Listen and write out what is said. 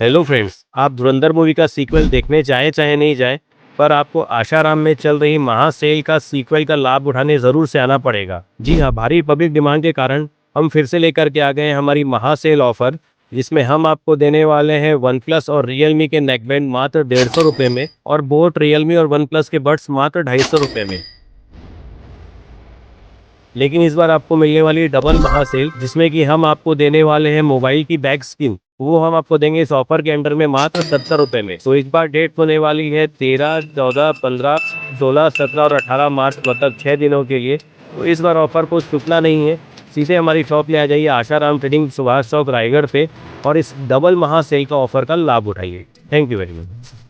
Hello friends, आप धुरंधर movie का sequel देखने जाए चाहे नहीं जाए, पर आपको आशाराम में चल रही महासेल का सीक्वल का लाभ उठाने जरूर से आना पड़ेगा। जी हाँ, भारी पब्लिक डिमांड के कारण हम फिर से लेकर के आ गए हैं हमारी महासेल ऑफर, जिसमें हम आपको देने वाले हैं वन प्लस और रियलमी के नेकबैंड मात्र 150 रुपये में और बोट रियलमी और वन प्लस के बड्स मात्र 250 रुपये में। लेकिन इस बार आपको मिलने वाली है डबल महासेल, जिसमें कि हम आपको देने वाले हैं मोबाइल की बैक स्किन। वो हम आपको देंगे इस ऑफर के अंडर में मात्र 70 रुपये में। तो इस बार डेट होने वाली है 13, 14, 15, 16, 17 और 18 मार्च, मतलब 6 दिनों के लिए। तो इस बार ऑफर को चुकना नहीं है, सीधे हमारी शॉप ले आ जाइए आशाराम ट्रेडिंग, सुभाष चौक, रायगढ़ पे, और इस डबल महासेल का ऑफर का लाभ उठाइए। Thank you very much.